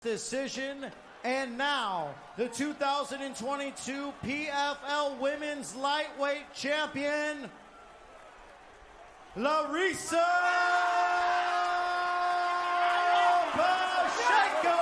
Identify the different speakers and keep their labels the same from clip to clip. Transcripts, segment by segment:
Speaker 1: Decision. And now, the 2022 PFL Women's Lightweight Champion, Larissa Pacheco!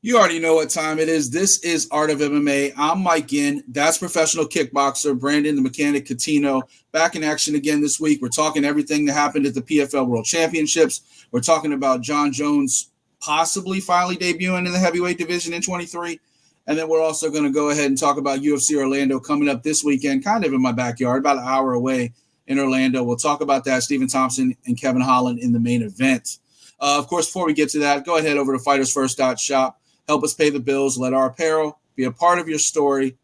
Speaker 2: You already know what time it is. This is Art of MMA. I'm Mike Ginn. That's professional kickboxer Brandon, the mechanic Cuttino. Back in action again this week. We're talking everything that happened at the PFL World Championships. We're talking about Jon Jones possibly finally debuting in the heavyweight division in 23. And then we're also going to go ahead and talk about UFC Orlando coming up this weekend, kind of in my backyard, about an hour away in Orlando. We'll talk about that. Stephen Thompson and Kevin Holland in the main event. Of course, before we get to that, go ahead over to FightersFirst.shop. Help us pay the bills. Let our apparel be a part of your story.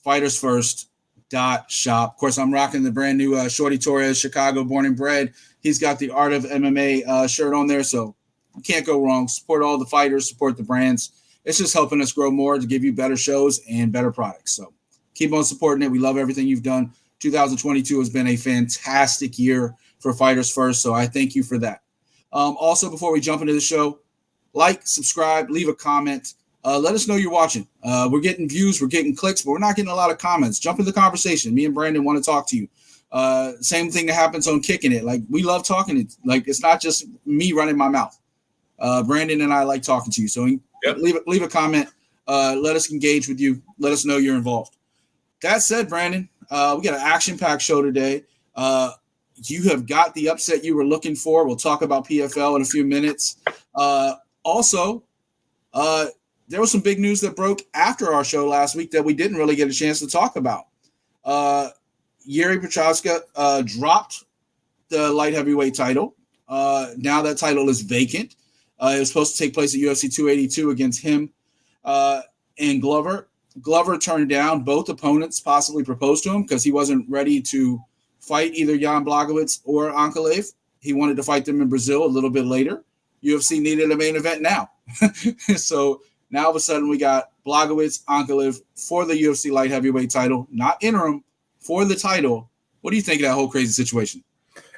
Speaker 2: FightersFirst.shop. Of course, I'm rocking the brand new Shorty Torres, Chicago born and bred. He's got the Art of MMA shirt on there, so you can't go wrong. Support all the fighters, support the brands. It's just helping us grow more to give you better shows and better products. So keep on supporting it. We love everything you've done. 2022 has been a fantastic year for Fighters First, so I thank you for that. Also, before we jump into the show, like, subscribe, leave a comment. Let us know you're watching. We're getting views, we're getting clicks, but we're not getting a lot of comments. Jump in the conversation. Me and Brandon want to talk to you. Same thing that happens on Kicking It. Like, we love talking. Like, it's not just me running my mouth. Brandon and I like talking to you. So leave a comment. Let us engage with you. Let us know you're involved. That said, Brandon, we got an action-packed show today. You have got the upset you were looking for. We'll talk about PFL in a few minutes. Also, there was some big news that broke after our show last week that we didn't really get a chance to talk about. Larissa Pacheco dropped the light heavyweight title. Now that title is vacant. It was supposed to take place at UFC 282 against him and Glover. Glover turned down. Both opponents possibly proposed to him because he wasn't ready to fight either Jan Blachowicz or Ankalaev. He wanted to fight them in Brazil a little bit later. UFC needed a main event now. So now all of a sudden we got Blachowicz, Ankalaev for the UFC light heavyweight title, not interim, for the title. What do you think of that whole crazy situation?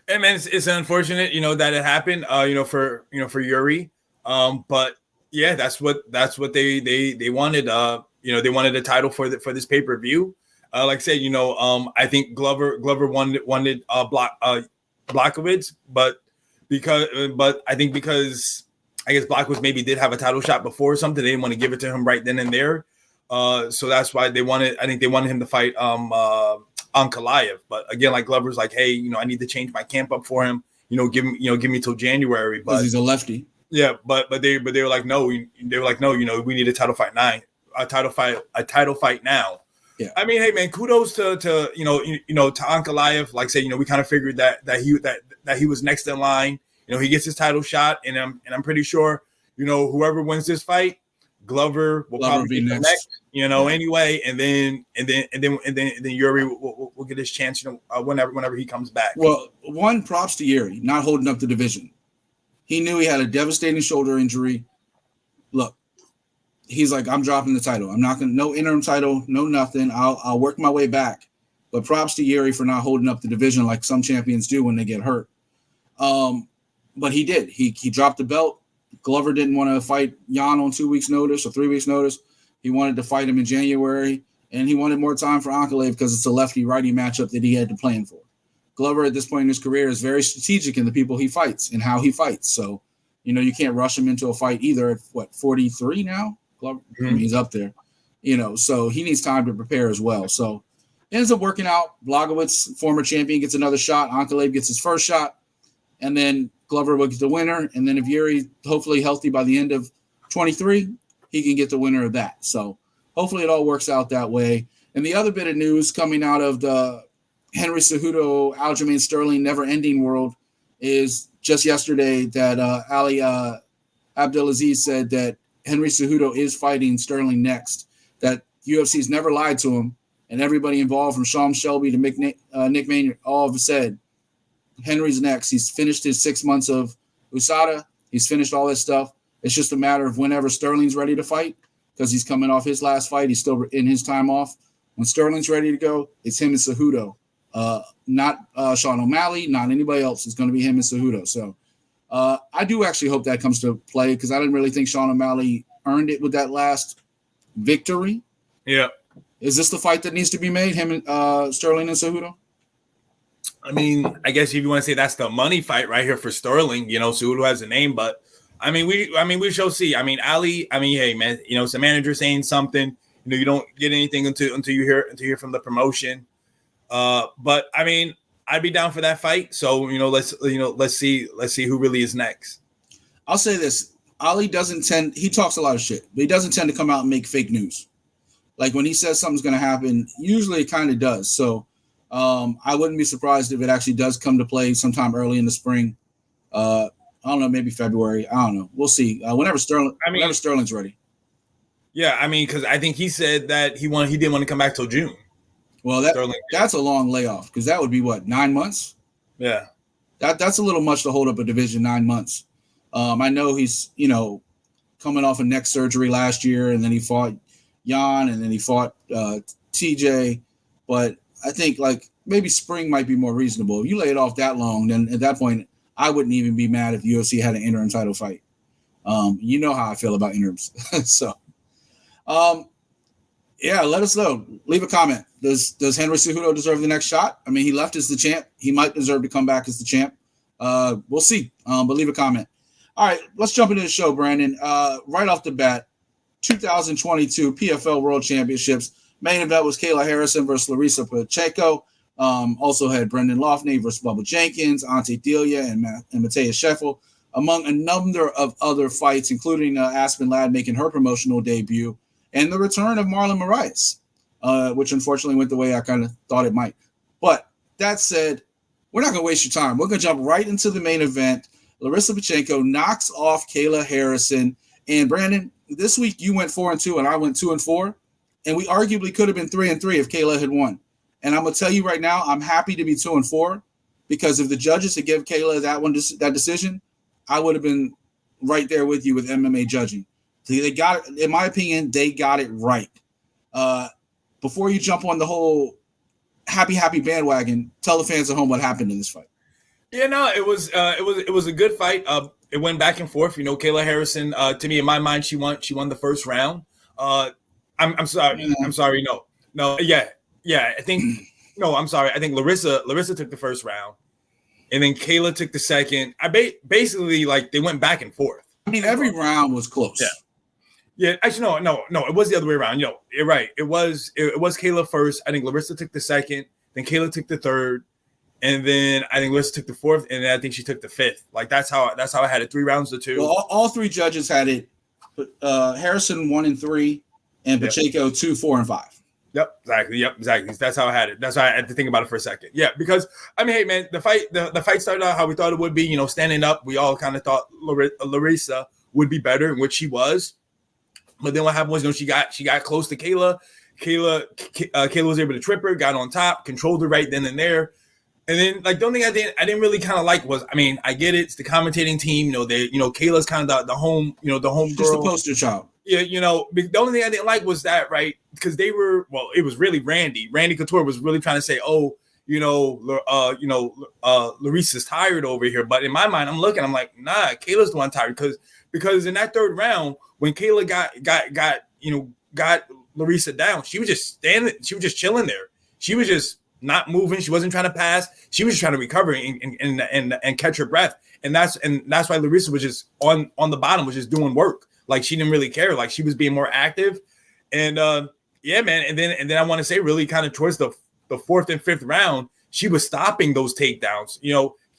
Speaker 3: Hey man, it's unfortunate, that it happened, for Yuri. But yeah, that's what they wanted. They wanted a title for this pay-per-view. Like I said, I think Glover wanted Blachowicz, but I think because I guess Blachowicz maybe did have a title shot before or something, they didn't want to give it to him right then and there. So that's why they wanted him to fight Ankalaev. But again, like Glover's like, hey, I need to change my camp up for him. Give me till January. But
Speaker 2: he's a lefty.
Speaker 3: Yeah, but they were like, no, we need a title fight now. Yeah. I mean, hey man, kudos to Ankalaev. Like say, we kind of figured that he was next in line. He gets his title shot, and I'm pretty sure, whoever wins this fight, Glover will probably be next. Anyway, and then Yuri will get his chance, whenever he comes back.
Speaker 2: Well, props to Yuri not holding up the division. He knew he had a devastating shoulder injury. Look, he's like, I'm dropping the title. I'm not going to, no interim title, no nothing. I'll work my way back. But props to Yuri for not holding up the division like some champions do when they get hurt. But he did. He dropped the belt. Glover didn't want to fight Jan on 2 weeks' notice or 3 weeks' notice. He wanted to fight him in January, and he wanted more time for Ankalaev because it's a lefty-righty matchup that he had to plan for. Glover, at this point in his career, is very strategic in the people he fights and how he fights. So, you can't rush him into a fight either at, 43 now? Glover, he's up there. So he needs time to prepare as well. So it ends up working out. Blachowicz, former champion, gets another shot. Ankalaev gets his first shot. And then Glover will get the winner. And then if Yuri, hopefully healthy by the end of 23, he can get the winner of that. So hopefully it all works out that way. And the other bit of news coming out of the Henry Cejudo, Aljamain Sterling never-ending world is just yesterday that Ali Abdelaziz said that Henry Cejudo is fighting Sterling next, that UFC's never lied to him, and everybody involved from Sean Shelby to Nick Maynard all have said Henry's next. He's finished his 6 months of USADA, he's finished all this stuff. It's just a matter of whenever Sterling's ready to fight, because he's coming off his last fight. He's still in his time off. When Sterling's ready to go, it's him and Cejudo. Not Sean O'Malley, not anybody else. It's going to be him and Cejudo. So I do actually hope that comes to play, because I didn't really think Sean O'Malley earned it with that last victory.
Speaker 3: Yeah.
Speaker 2: Is this the fight that needs to be made, him and Sterling and Cejudo?
Speaker 3: I mean, I guess if you want to say that's the money fight right here for Sterling, Cejudo has a name, but we shall see. I mean, Ali, hey man, it's a manager saying something. You don't get anything until you hear from the promotion. But I mean, I'd be down for that fight. So let's see who really is next.
Speaker 2: I'll say this: Ali he talks a lot of shit, but he doesn't tend to come out and make fake news. Like when he says something's going to happen, usually it kind of does. So I wouldn't be surprised if it actually does come to play sometime early in the spring. I don't know, maybe February. I don't know. We'll see. Whenever Sterling's ready.
Speaker 3: Yeah, I mean, because I think he said that he didn't want to come back till June.
Speaker 2: Well, that's a long layoff, because that would be what, 9 months?
Speaker 3: Yeah,
Speaker 2: that's a little much to hold up a division 9 months. I know he's coming off a neck surgery last year, and then he fought Jan, and then he fought TJ. But I think like maybe spring might be more reasonable. If you lay it off that long, then at that point, I wouldn't even be mad if UFC had an interim title fight. You know how I feel about interims. So, yeah, let us know. Leave a comment. Does Henry Cejudo deserve the next shot? I mean, he left as the champ. He might deserve to come back as the champ. We'll see. But leave a comment. All right, let's jump into the show, Brandon. Right off the bat, 2022 PFL World Championships. Main event was Kayla Harrison versus Larissa Pacheco. Also had Brendan Loughnane versus Bubba Jenkins, Ante Delia, and Matthias Scheffel, among a number of other fights, including Aspen Ladd making her promotional debut, and the return of Marlon Moraes, which unfortunately went the way I kind of thought it might. But that said, we're not going to waste your time. We're going to jump right into the main event. Larissa Pacheco knocks off Kayla Harrison. And Brandon, this week you went 4-2 and I went 2-4. And we arguably could have been 3-3 if Kayla had won. And I'm going to tell you right now, I'm happy to be 2-4, because if the judges had given Kayla that decision, I would have been right there with you with MMA judging. They got it, in my opinion, they got it right. Before you jump on the whole happy bandwagon, tell the fans at home what happened in this fight.
Speaker 3: Yeah, no, it was a good fight. It went back and forth. Kayla Harrison, to me, in my mind, she won the first round. I'm sorry.
Speaker 2: Yeah.
Speaker 3: I'm sorry. No. Yeah. I think no. I'm sorry. I think Larissa took the first round, and then Kayla took the second. Basically like they went back and forth.
Speaker 2: I mean, every round was close.
Speaker 3: Yeah. Actually, no. It was the other way around. You're right. It was Kayla first. I think Larissa took the second. Then Kayla took the third, and then I think Larissa took the fourth, and then I think she took the fifth. Like that's how I had it. 3 rounds to 2.
Speaker 2: Well, all 3 judges had it. Harrison 1 and 3. And Pacheco 2, 4, and 5.
Speaker 3: Yep, exactly. That's how I had it. That's why I had to think about it for a second. Yeah, because I mean, hey man, the fight started out how we thought it would be. Standing up, we all kind of thought Larissa would be better, which she was. But then what happened was, she got close to Kayla. Kayla was able to trip her, got on top, controlled her right then and there. And then, like, the only thing I didn't really kind of like was, I mean, I get it, it's the commentating team. Kayla's kind of the home, the home girl.
Speaker 2: Just the poster child.
Speaker 3: Yeah, the only thing I didn't like was that, right? Because it was really Randy. Randy Couture was really trying to say, Larissa's tired over here. But in my mind, I'm like, nah, Kayla's the one tired because in that third round, when Kayla got Larissa down, she was just standing, she was just chilling there. She was just not moving. She wasn't trying to pass. She was just trying to recover and catch her breath. And that's why Larissa was just on the bottom, was just doing work. Like she didn't really care. Like she was being more active. And yeah, man. And then I want to say really kind of towards the 4th and 5th round, she was stopping those takedowns.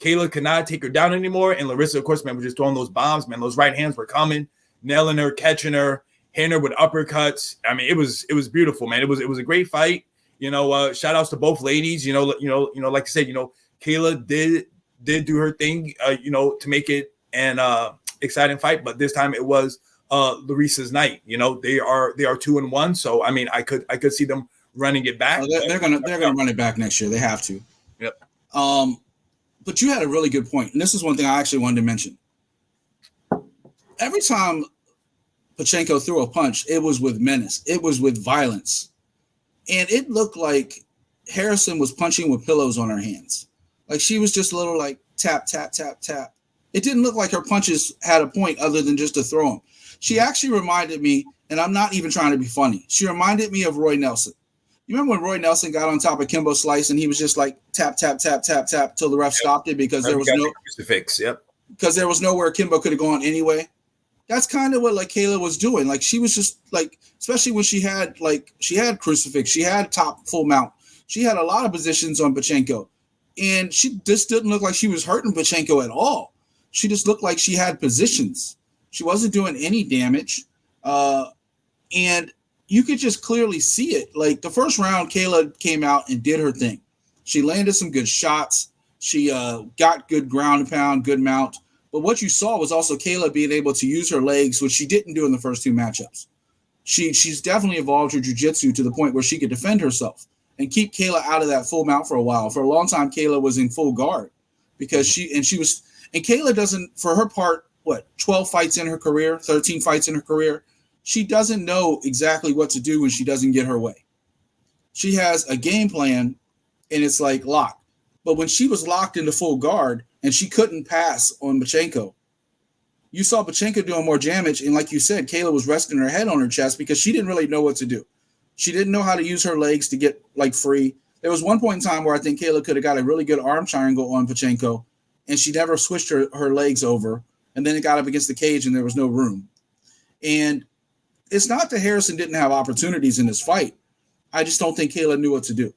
Speaker 3: Kayla could not take her down anymore. And Larissa, of course, man, was just throwing those bombs, man. Those right hands were coming, nailing her, catching her, hitting her with uppercuts. I mean, it was beautiful, man. It was a great fight. Shout outs to both ladies. Like I said, Kayla did do her thing, to make it an exciting fight. But this time it was Larissa's night. They are 2-1. So I mean, I could see them running it back.
Speaker 2: They're gonna run it back next year. They have to.
Speaker 3: Yep.
Speaker 2: But you had a really good point, and this is one thing I actually wanted to mention. every time Pacheco threw a punch, it was with menace. It was with violence. And it looked like Harrison was punching with pillows on her hands. Like she was just a little like tap, tap, tap, tap. It didn't look like her punches had a point other than just to throw them. She actually reminded me, and I'm not even trying to be funny, she reminded me of Roy Nelson. You remember when Roy Nelson got on top of Kimbo Slice and he was just like tap, tap, tap, tap, tap till the ref stopped it because there was no
Speaker 3: crucifix. Yep.
Speaker 2: Because there was nowhere Kimbo could have gone anyway. That's kind of what like Kayla was doing. Like she was just like, especially when she had crucifix, she had top full mount. She had a lot of positions on Pacheco. And she just didn't look like she was hurting Pacheco at all. She just looked like she had positions. She wasn't doing any damage. And you could just clearly see it. Like the first round, Kayla came out and did her thing. She landed some good shots. She got good ground and pound, good mount. But what you saw was also Kayla being able to use her legs, which she didn't do in the first two matchups. She's definitely evolved her jiu-jitsu to the point where she could defend herself and keep Kayla out of that full mount for a while. For a long time, Kayla was in full guard because Kayla doesn't, for her part, 12 fights in her career, 13 fights in her career. She doesn't know exactly what to do when she doesn't get her way. She has a game plan and it's like locked. But when she was locked into full guard and she couldn't pass on Pacheco, you saw Pacheco doing more damage. And like you said, Kayla was resting her head on her chest because she didn't really know what to do. She didn't know how to use her legs to get like free. There was one point in time where I think Kayla could have got a really good arm triangle on Pacheco and she never switched her legs over. And then it got up against the cage and there was no room. And it's not that Harrison didn't have opportunities in this fight. I just don't think Kayla knew what to do.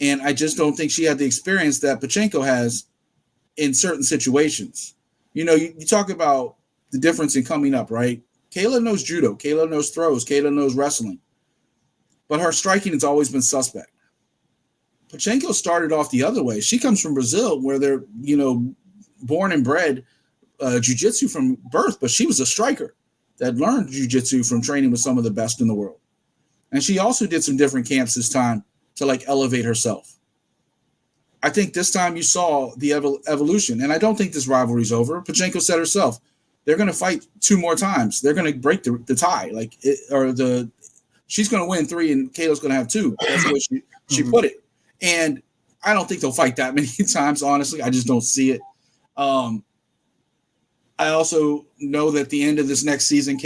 Speaker 2: And I just don't think she had the experience that Pacheco has in certain situations. You know, you talk about the difference in coming up, right? Kayla knows judo. Kayla knows throws. Kayla knows wrestling. But her striking has always been suspect. Pacheco started off the other way. She comes from Brazil where they're, born and bred jiu-jitsu from birth, but she was a striker that learned jiu-jitsu from training with some of the best in the world. And she also did some different camps this time to like elevate herself. I think this time you saw the evolution, and I don't think this rivalry is over. Pacheco said herself, they're going to fight 2 more times. They're going to break the tie, she's going to win 3 and Kayla's going to have 2. That's the way she put it. And I don't think they'll fight that many times, honestly. I just don't see it. I also know that the end of this next season,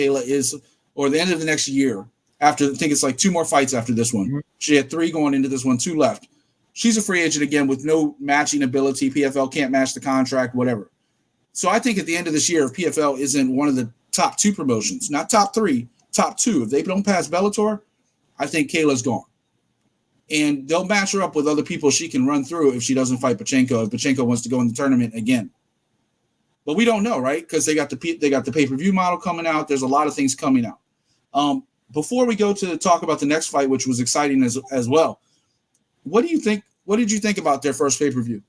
Speaker 2: or the end of the next year, after I think it's like 2 more fights after this one. Mm-hmm. She had 3 going into this one, 2 left. She's a free agent again with no matching ability. PFL can't match the contract, whatever. So I think at the end of this year, if PFL isn't one of the top 2 promotions, not top 3, top 2, if they don't pass Bellator, I think Kayla's gone. And they'll match her up with other people she can run through if she doesn't fight Pacheco, if Pacheco wants to go in the tournament again. But we don't know, right? Because they got the pay-per-view model coming out. There's a lot of things coming out. Before we go to talk about the next fight, which was exciting as well, what do you think? What did you think about their first pay-per-view?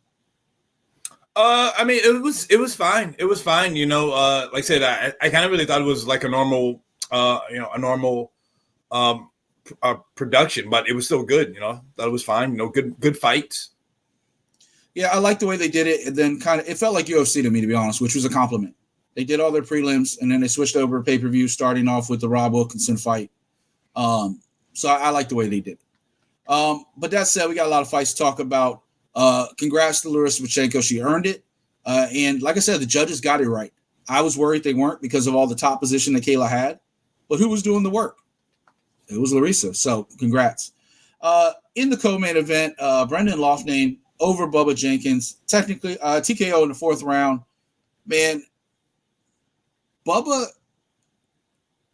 Speaker 3: I mean, it was fine. It was fine. Like I said, I kind of really thought it was like a normal, production, but it was still good. Thought it was fine. Good fights.
Speaker 2: Yeah, I like the way they did it. And then it felt like UFC to me, to be honest, which was a compliment. They did all their prelims, and then they switched over to pay-per-view, starting off with the Rob Wilkinson fight. So I like the way they did it. But that said, we got a lot of fights to talk about. Congrats to Larissa Pacheco. She earned it. And like I said, the judges got it right. I was worried they weren't because of all the top position that Kayla had. But who was doing the work? It was Larissa. So congrats. In the co-main event, Brendan Loughnane over Bubba Jenkins. Technically, TKO in the 4th round. Man, Bubba,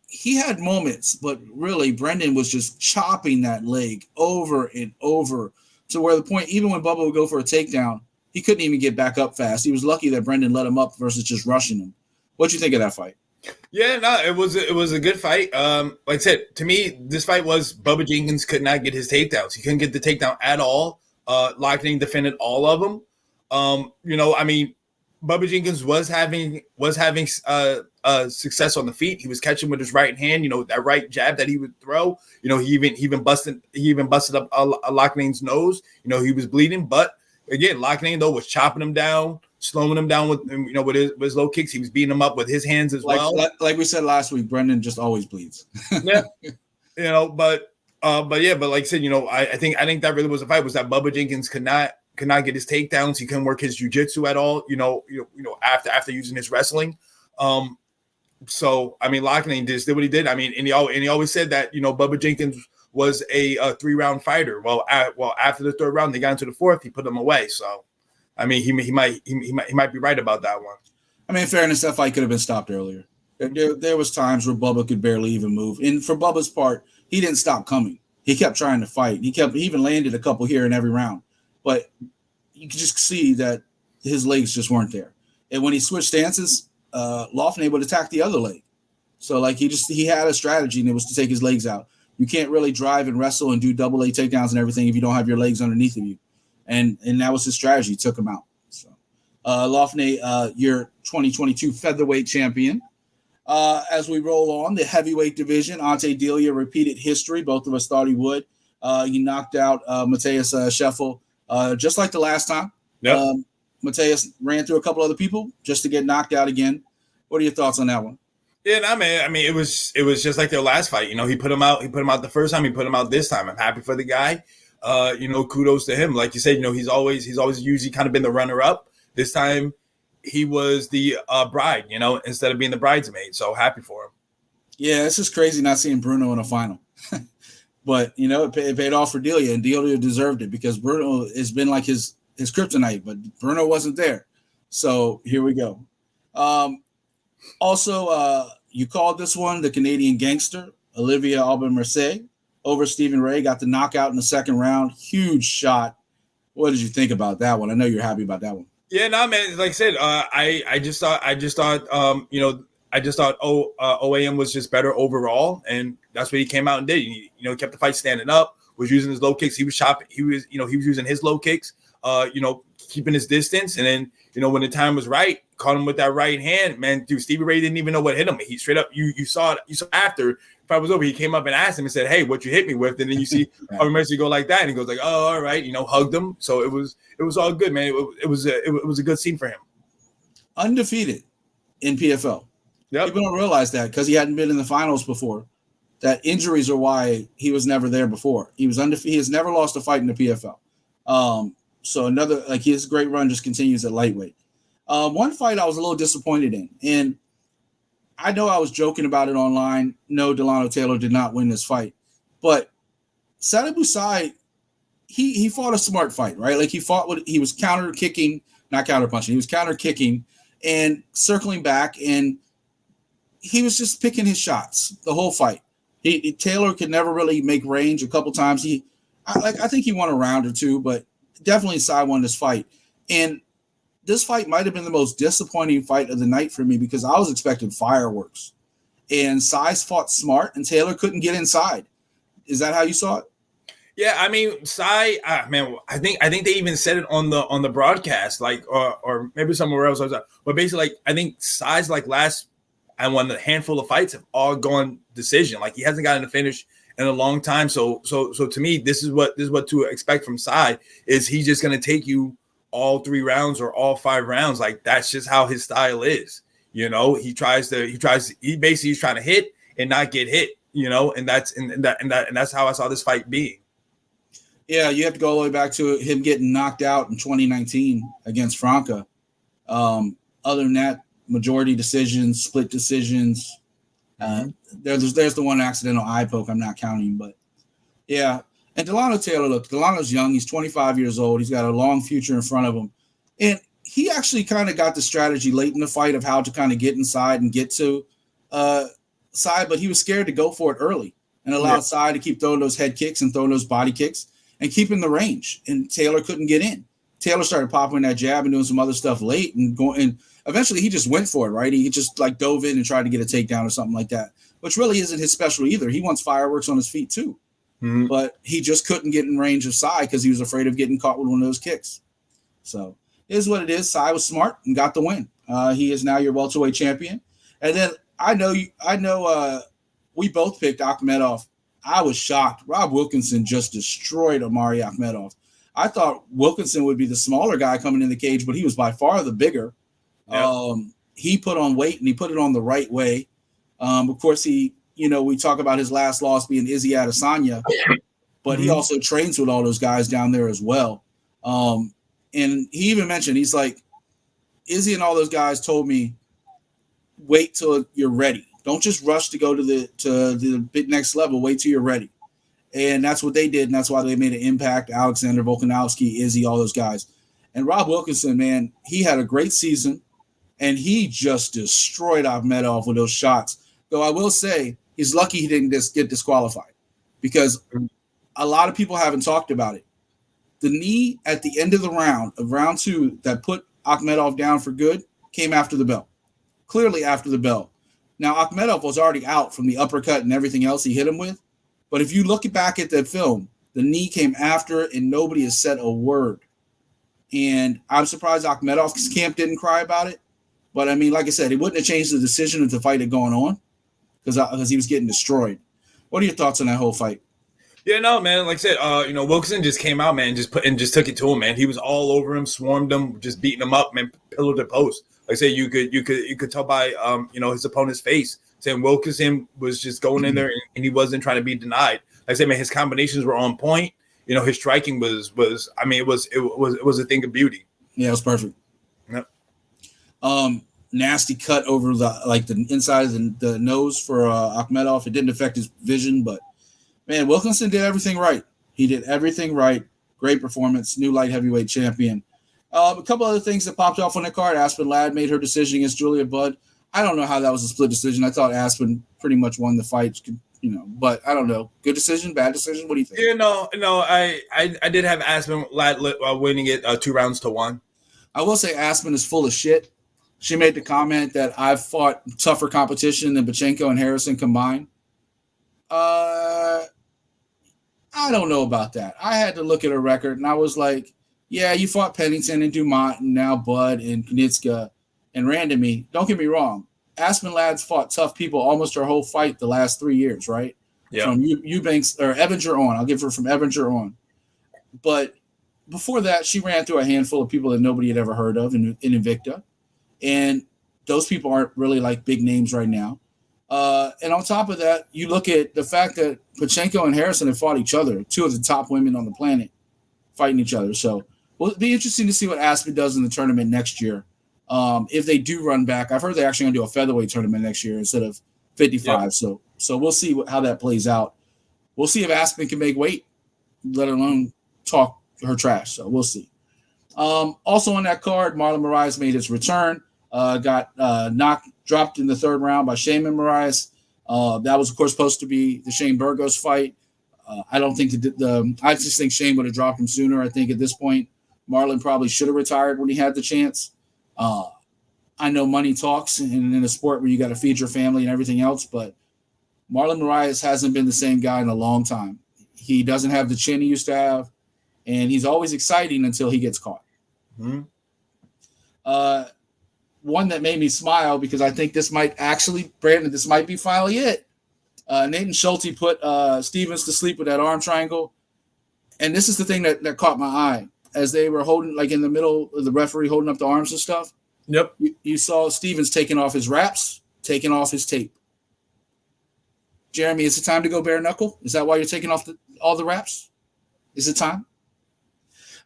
Speaker 2: he had moments, but really Brendan was just chopping that leg over and over to where the point, even when Bubba would go for a takedown, he couldn't even get back up fast. He was lucky that Brendan let him up versus just rushing him. What'd you think of that fight?
Speaker 3: Yeah, no, it was a good fight. Like I said, to me, this fight was Bubba Jenkins could not get his takedowns. He couldn't get the takedown at all. Loughnane defended all of them. I mean, Bubba Jenkins was having success on the feet. He was catching with his right hand. That right jab that he would throw. He even busted up Loughnane's nose. He was bleeding, but again, Loughnane though was chopping him down. slowing him down with his low kicks. He was beating him up with his hands as well.
Speaker 2: Like we said last week, Brendan just always bleeds.
Speaker 3: Yeah, but like I said, I think that really was a fight. Was that Bubba Jenkins could not get his takedowns. He couldn't work his jiu-jitsu at all. After using his wrestling. So I mean, Loughnane just did what he did. I mean, and he always said that Bubba Jenkins was a 3-round fighter. Well, after the 3rd round, they got into the 4th. He put him away. So, I mean, he might be right about that one.
Speaker 2: I mean, in fairness, that fight could have been stopped earlier. There was times where Bubba could barely even move, and for Bubba's part, he didn't stop coming. He kept trying to fight. He even landed a couple here in every round, but you could just see that his legs just weren't there. And when he switched stances, Loughnane would attack the other leg. So like he had a strategy, and it was to take his legs out. You can't really drive and wrestle and do double A takedowns and everything if you don't have your legs underneath of you. And that was his strategy. He took him out. So Loughnane, your 2022 featherweight champion. As we roll on, the heavyweight division, Ante Delia repeated history. Both of us thought he would. He knocked out Mateus Scheffel just like the last time.
Speaker 3: Yep.
Speaker 2: Mateus ran through a couple other people just to get knocked out again. What are your thoughts on that one?
Speaker 3: Yeah, I mean, it was just like their last fight. He put him out. He put him out the first time. He put him out this time. I'm happy for the guy. Kudos to him. Like you said, he's always usually kind of been the runner up. This time, he was the bride. Instead of being the bridesmaid. So happy for him. Yeah,
Speaker 2: it's just crazy not seeing Bruno in a final. But it paid off for Delia, and Delia deserved it because Bruno has been like his kryptonite, but Bruno wasn't there. So here we go. Also, you called this one the Canadian Gangster, Olivia Aubin-Mercier, over Stephen Ray, got the knockout in the 2nd round. Huge shot. What did you think about that one? I know you're happy about that one.
Speaker 3: Yeah, no, man. Like I said, I just thought OAM was just better overall, and that's what he came out and did. He kept the fight standing up, was using his low kicks. He was chopping. He was using his low kicks. Keeping his distance, and then when the time was right, caught him with that right hand. Man, dude, Stevie Ray didn't even know what hit him. He straight up, you saw it. You saw after the fight was over, he came up and asked him and said, "Hey, what you hit me with?" And then you see Mercy go like that, and he goes like, "Oh, all right," hugged him. So it was all good, man. It was a good scene for him.
Speaker 2: Undefeated in PFL.
Speaker 3: Yep.
Speaker 2: People don't realize that because he hadn't been in the finals before. That injuries are why he was never there before. He was undefeated. He has never lost a fight in the PFL. So another, like, his great run just continues at lightweight. One fight I was a little disappointed in, and I know I was joking about it online. No, Delano Taylor did not win this fight, but Sada Busai, he fought a smart fight, right? Like he was counter kicking, not counter punching. He was counter kicking and circling back, and he was just picking his shots the whole fight. Taylor could never really make range. A couple times I think he won a round or two, but definitely Sai won this fight. And this fight might have been the most disappointing fight of the night for me because I was expecting fireworks. And Sai's fought smart, and Taylor couldn't get inside. Is that how you saw it?
Speaker 3: Yeah, I mean, Sai, man, I think they even said it on the broadcast, like, or maybe somewhere else. But basically, like, I think Sai's last, I won a handful of fights have all gone decision. Like, he hasn't gotten a finish in a long time. So to me, this is what to expect from Sai is he's just going to take you all 3 rounds or all 5 rounds. Like, that's just how his style is. He basically he's trying to hit and not get hit, and that's how I saw this fight being.
Speaker 2: Yeah, you have to go all the way back to him getting knocked out in 2019 against Franca. Other than that, majority decisions, split decisions. There's the one accidental eye poke I'm not counting, but yeah. And Delano Taylor, look, Delano's young. He's 25 years old. He's got a long future in front of him. And he actually kind of got the strategy late in the fight of how to kind of get inside and get to Sai, but he was scared to go for it early and allowed Sai to keep throwing those head kicks and throwing those body kicks and keeping the range. And Taylor couldn't get in. Taylor started popping that jab and doing some other stuff late and going. And eventually he just went for it, right? He just dove in and tried to get a takedown or something like that, which really isn't his special either. He wants fireworks on his feet too. Mm-hmm. But he just couldn't get in range of Sai because he was afraid of getting caught with one of those kicks. So it is what it is. Sai was smart and got the win. He is now your welterweight champion. And then I know we both picked Akhmedov. I was shocked. Rob Wilkinson just destroyed Omari Akhmedov. I thought Wilkinson would be the smaller guy coming in the cage, but he was by far the bigger. Yep. He put on weight, and he put it on the right way. Of course, we talk about his last loss being Izzy Adesanya, but he also trains with all those guys down there as well. And he even mentioned, he's like, Izzy and all those guys told me, wait till you're ready. Don't just rush to go to the big next level. Wait till you're ready. And that's what they did, and that's why they made an impact. Alexander Volkanovski, Izzy, all those guys. And Rob Wilkinson, man, he had a great season, and he just destroyed Akhmedov with those shots. Though I will say he's lucky he didn't get disqualified, because a lot of people haven't talked about it. The knee at the end of round 2, that put Akhmedov down for good came after the bell. Clearly after the bell. Now, Akhmedov was already out from the uppercut and everything else he hit him with. But if you look back at that film, the knee came after it, and nobody has said a word. And I'm surprised Akhmedov's camp didn't cry about it. But, I mean, like I said, it wouldn't have changed the decision if the fight had gone on, because he was getting destroyed. What are your thoughts on that whole fight?
Speaker 3: Yeah, no, man. Like I said, Wilkinson just came out, man, just took it to him, man. He was all over him, swarmed him, just beating him up, man, pillar to post. Like I said, you could tell by his opponent's face, saying Wilkinson was just going in there and he wasn't trying to be denied. Like I said, man, his combinations were on point. His striking was it was a thing of beauty.
Speaker 2: Yeah, it was perfect.
Speaker 3: Yep.
Speaker 2: Nasty cut over the inside of the nose for Akhmedov. It didn't affect his vision, but man, Wilkinson did everything right. He did everything right. Great performance. New light heavyweight champion. A couple other things that popped off on the card. Aspen Ladd made her decision against Julia Budd. I don't know how that was a split decision. I thought Aspen pretty much won the fight, but I don't know. Good decision, bad decision? What do you think?
Speaker 3: Yeah, no, I did have Aspen Ladd winning it 2-1.
Speaker 2: I will say Aspen is full of shit. She made the comment that I've fought tougher competition than Pacheco and Harrison combined. I don't know about that. I had to look at her record, and I was like, yeah, you fought Pennington and Dumont and now Bud and Knitska and Randomy. Don't get me wrong. Aspen Ladd's fought tough people almost her whole fight the last 3 years, right? Yeah. From Eubanks or Evinger on. I'll give her from Evinger on. But before that, she ran through a handful of people that nobody had ever heard of in Invicta. And those people aren't really like big names right now. And on top of that, you look at the fact that Pacheco and Harrison have fought each other, two of the top women on the planet fighting each other. So it'll be interesting to see what Aspen does in the tournament next year. If they do run back, I've heard they're actually going to do a featherweight tournament next year instead of 55. Yep. So we'll see how that plays out. We'll see if Aspen can make weight, let alone talk her trash. So we'll see. Also on that card, Marlon Moraes made his return. Got dropped in the third round by Shayman Moraes. That was, of course, supposed to be the Shane Burgos fight. I don't think I just think Shane would have dropped him sooner. I think at this point, Marlon probably should have retired when he had the chance. I know money talks in a sport where you got to feed your family and everything else, but Marlon Moraes hasn't been the same guy in a long time. He doesn't have the chin he used to have, and he's always exciting until he gets caught. Mm-hmm. One that made me smile because I think this might be finally it. Nathan Schulte put Stevens to sleep with that arm triangle. And this is the thing that caught my eye. As they were holding, like in the middle of the referee holding up the arms and stuff.
Speaker 3: Yep.
Speaker 2: You saw Stevens taking off his wraps, taking off his tape. Jeremy, is it time to go bare knuckle? Is that why you're taking off all the wraps? Is it time?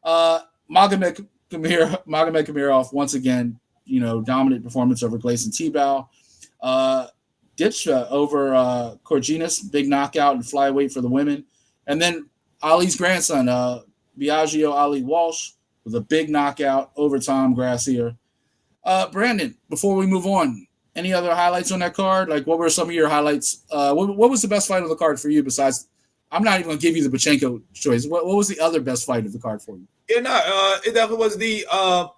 Speaker 2: Magomed Kamirov, once again, dominant performance over Gleison Tebow. Ditch over Corginas, big knockout and flyweight for the women. And then Ali's grandson, Biagio Ali Walsh, with a big knockout over Tom Grassier. Brandon, before we move on, any other highlights on that card? Like, what were some of your highlights? What was the best fight on the card for you besides – I'm not even going to give you the Pacheco choice. What was the other best fight of the card for you?
Speaker 3: Yeah, no, it definitely was the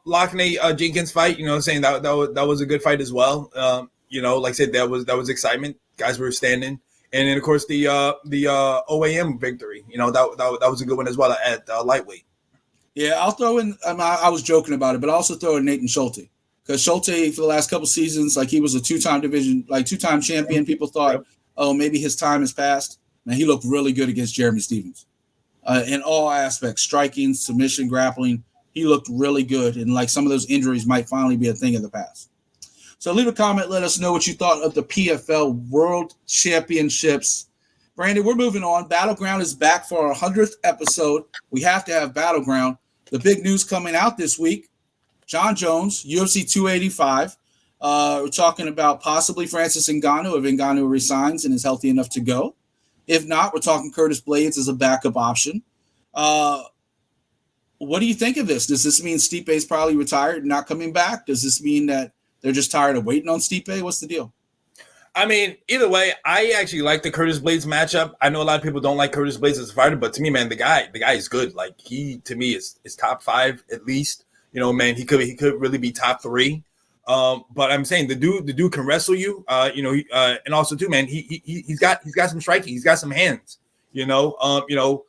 Speaker 3: Lockney Jenkins fight. Saying that was a good fight as well. Like I said, that was excitement. Guys were standing, and then of course the OAM victory. That was a good one as well at lightweight.
Speaker 2: Yeah, I'll throw in. I was joking about it, but I also throw in Nathan Schulte because Schulte for the last couple seasons, like he was a two-time champion. People thought, oh, maybe his time has passed. Man, he looked really good against Jeremy Stevens. in all aspects, striking, submission, grappling. He looked really good, and like some of those injuries might finally be a thing of the past. So leave a comment. Let us know what you thought of the PFL World Championships. Brandon, we're moving on. Battleground is back for our 100th episode. We have to have Battleground. The big news coming out this week, Jon Jones, UFC 285. We're talking about possibly Francis Ngannou if Ngannou resigns and is healthy enough to go. If not, we're talking Curtis Blaydes as a backup option. What do you think of this? Does this mean Stipe is probably retired and not coming back? Does this mean that they're just tired of waiting on Stipe? What's the deal?
Speaker 3: I mean, either way, I actually like the Curtis Blaydes matchup. I know a lot of people don't like Curtis Blaydes as a fighter, but to me, man, the guy is good. Like he, to me, is top 5 at least. You know, man, he could really be top 3. But I'm saying the dude can wrestle you. And also too, man, he's got some striking. He's got some hands. The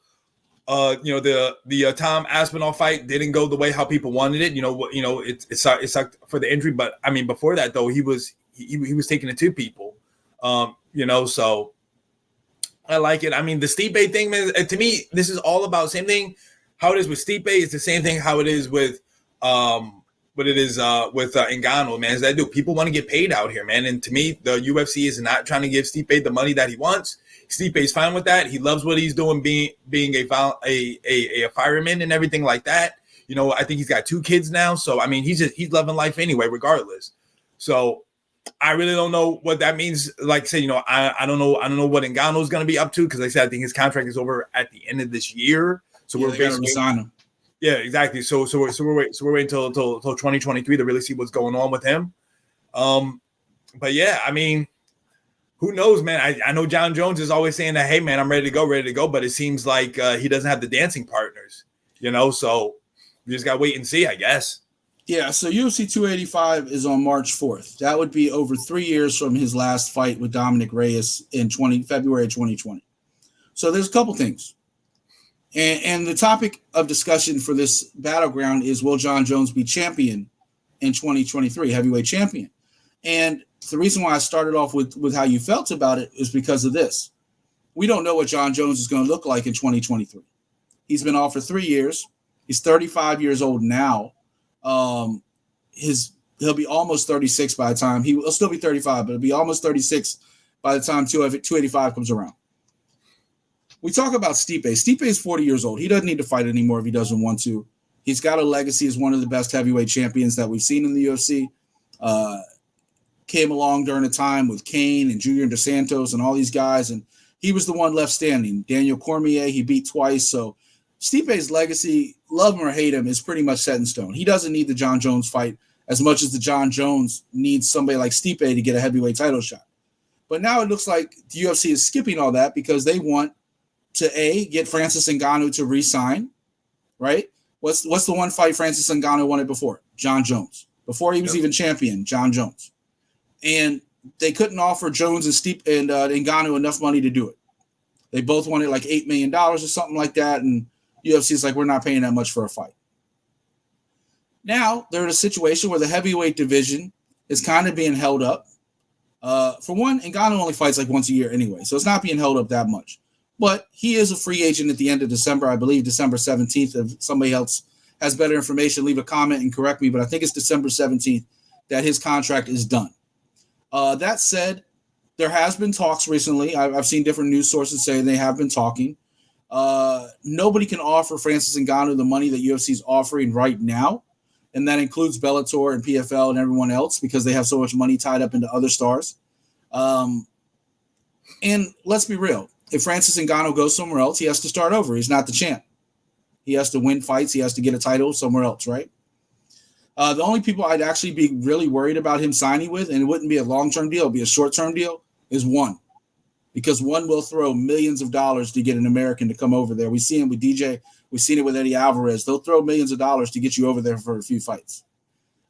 Speaker 3: Tom Aspinall fight didn't go the way how people wanted it. It sucked for the injury, but I mean, before that though, he was taking it to people. So I like it. I mean, the Stipe thing, man, to me, this is all about same thing. How it is with Stipe is the same thing. How it is with Ngannou, man. Is that dude? People want to get paid out here, man. And to me, the UFC is not trying to give Stipe the money that he wants. Stipe is fine with that. He loves what he's doing, being a fireman and everything like that. I think he's got 2 kids now, so I mean, he's loving life anyway, regardless. So I really don't know what that means. Like I said, I don't know what Ngannou is going to be up to because, like I said, I think his contract is over at the end of this year. So we're basically
Speaker 2: resign him.
Speaker 3: Yeah, exactly. So we're waiting until 2023 to really see what's going on with him. But yeah, I mean, who knows, man? I know Jon Jones is always saying that, hey, man, I'm ready to go. But it seems like he doesn't have the dancing partners, so we just got to wait and see, I guess.
Speaker 2: Yeah, so UFC 285 is on March 4th. That would be over 3 years from his last fight with Dominic Reyes in February 2020. So there's a couple things. And the topic of discussion for this Battleground is, will Jon Jones be champion in 2023, heavyweight champion? And the reason why I started off with how you felt about it is because of this. We don't know what Jon Jones is going to look like in 2023. He's been off for 3 years. He's 35 years old now. He'll be almost 36 by the time he'll still be 35, but he'll be almost 36 by the time 285 comes around. We talk about Stipe. Stipe is 40 years old. He doesn't need to fight anymore if he doesn't want to. He's got a legacy as one of the best heavyweight champions that we've seen in the UFC. Came along during a time with Kane and Junior Dos Santos and all these guys, and he was the one left standing. Daniel Cormier, he beat twice. So Stipe's legacy, love him or hate him, is pretty much set in stone. He doesn't need the Jon Jones fight as much as the Jon Jones needs somebody like Stipe to get a heavyweight title shot. But now it looks like the UFC is skipping all that because they want to get Francis Ngannou to re-sign, right? What's the one fight Francis Ngannou wanted before? Jon Jones. Before he was even champion, Jon Jones. And they couldn't offer Jones and Ngannou enough money to do it. They both wanted like $8 million or something like that, and UFC's like, we're not paying that much for a fight. Now they're in a situation where the heavyweight division is kind of being held up. For one, Ngannou only fights like once a year anyway, so it's not being held up that much. But he is a free agent at the end of December, I believe December 17th. If somebody else has better information, leave a comment and correct me, but I think it's December 17th that his contract is done. That said, there has been talks recently. I've seen different news sources saying they have been talking. Nobody can offer Francis Ngannou the money that UFC is offering right now, and that includes Bellator and PFL and everyone else because they have so much money tied up into other stars. And let's be real. If Francis Ngannou goes somewhere else, he has to start over. He's not the champ. He has to win fights. He has to get a title somewhere else, right? The only people I'd actually be really worried about him signing with, and it wouldn't be a long-term deal, it'd be a short-term deal, is ONE. Because ONE will throw millions of dollars to get an American to come over there. We've seen it with DJ. We've seen it with Eddie Alvarez. They'll throw millions of dollars to get you over there for a few fights.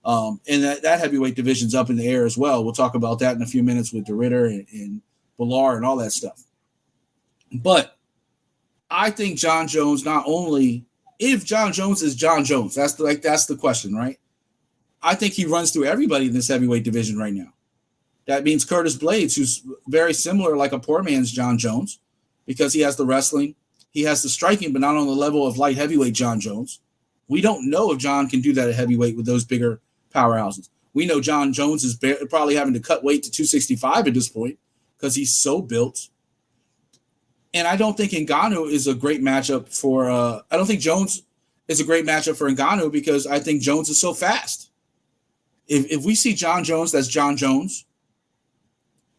Speaker 2: And that heavyweight division's up in the air as well. We'll talk about that in a few minutes with DeRitter and Billar and all that stuff. But I think Jon Jones, not only if Jon Jones is Jon Jones, that's the question, right? I think he runs through everybody in this heavyweight division right now. That means Curtis Blaydes, who's very similar, like a poor man's Jon Jones, because he has the wrestling, He has the striking, but not on the level of light heavyweight Jon Jones. We don't know if Jon can do that at heavyweight with those bigger powerhouses. We know Jon Jones is probably having to cut weight to 265 at this point because he's so built. And I don't think Ngannou is a great matchup for I don't think Jones is a great matchup for Ngannou because I think Jones is so fast. If we see Jon Jones, that's Jon Jones.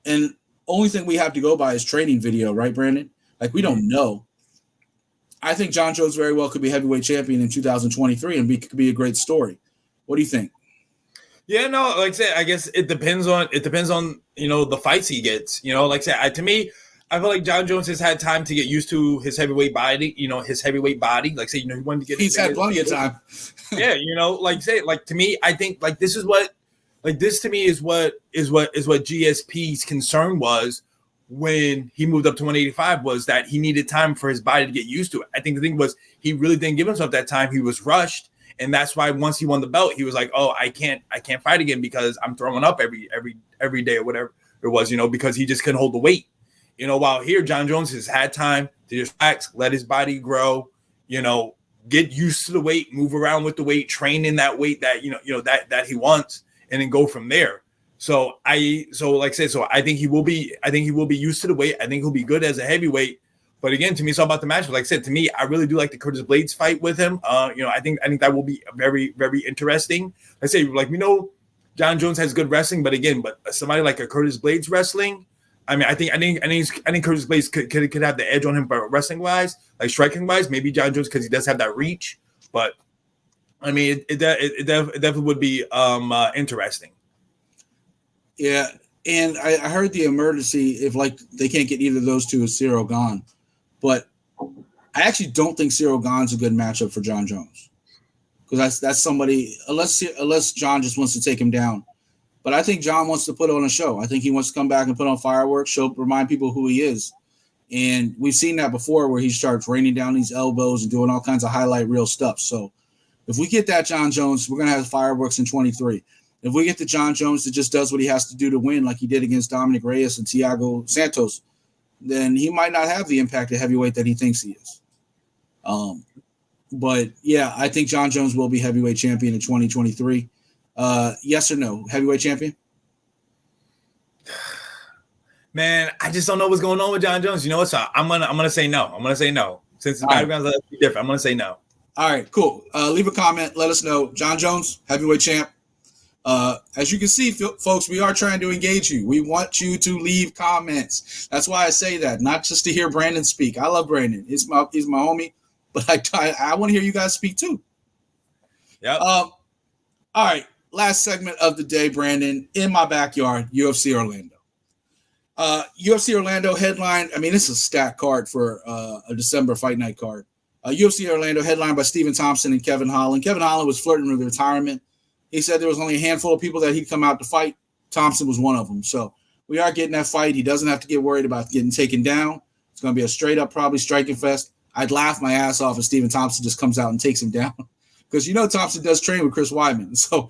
Speaker 2: And only thing we have to go by is training video, right, Brandon? Like, we don't know. I think Jon Jones very well could be heavyweight champion in 2023 and could be a great story. What do you think?
Speaker 3: Yeah, no, like I said, I guess it depends on the fights he gets. Like I said, to me, I feel like Jon Jones has had time to get used to his heavyweight body. Like I say, he wanted to get.
Speaker 2: He's had plenty of time.
Speaker 3: Yeah, like say, like to me, I think like this to me is what GSP's concern was when he moved up to 185 was that he needed time for his body to get used to it. I think the thing was he really didn't give himself that time. He was rushed. And that's why once he won the belt, he was like, "Oh, I can't fight again because I'm throwing up every day or whatever it was, because he just couldn't hold the weight." While here, Jon Jones has had time to just relax, let his body grow, get used to the weight, move around with the weight, train in that weight that that he wants, and then go from there. So I think he will be used to the weight. I think he'll be good as a heavyweight. But again, to me, it's all about the match. Like I said, to me, I really do like the Curtis Blades fight with him. I think that will be very, very interesting. I say, like, we know Jon Jones has good wrestling, but somebody like a Curtis Blades wrestling, I mean, I think Curtis Blades could have the edge on him, but wrestling wise, like striking wise, maybe Jon Jones because he does have that reach. But I mean, it definitely would be interesting.
Speaker 2: Yeah, and I heard the emergency if like they can't get either of those two is Ciryl Gane. But I actually don't think Ciryl Gane's a good matchup for Jon Jones because that's somebody unless Jon just wants to take him down. But I think Jon wants to put on a show. I think he wants to come back and put on fireworks, remind people who he is. And we've seen that before where he starts raining down these elbows and doing all kinds of highlight reel stuff. So if we get that Jon Jones, we're going to have fireworks in 23. If we get the Jon Jones that just does what he has to do to win like he did against Dominic Reyes and Thiago Santos, then he might not have the impact at heavyweight that he thinks he is. But, yeah, I think Jon Jones will be heavyweight champion in 2023. Yes or no? Heavyweight champion?
Speaker 3: Man, I just don't know what's going on with Jon Jones. You know what? So I'm gonna say no. I'm gonna say no. Since the background's different, I'm gonna say no.
Speaker 2: All right, cool. Leave a comment. Let us know. Jon Jones, heavyweight champ. As you can see, folks, we are trying to engage you. We want you to leave comments. That's why I say that, not just to hear Brandon speak. I love Brandon. He's my homie, but I want to hear you guys speak too.
Speaker 3: Yeah.
Speaker 2: All right. Last segment of the day, Brandon. In my backyard, UFC Orlando. UFC Orlando headline. I mean, it's a stacked card for a December fight night card. UFC Orlando headlined by Stephen Thompson and Kevin Holland. Kevin Holland was flirting with retirement. He said there was only a handful of people that he'd come out to fight. Thompson was one of them. So we are getting that fight. He doesn't have to get worried about getting taken down. It's going to be a straight up, probably striking fest. I'd laugh my ass off if Stephen Thompson just comes out and takes him down because Thompson does train with Chris Weidman. So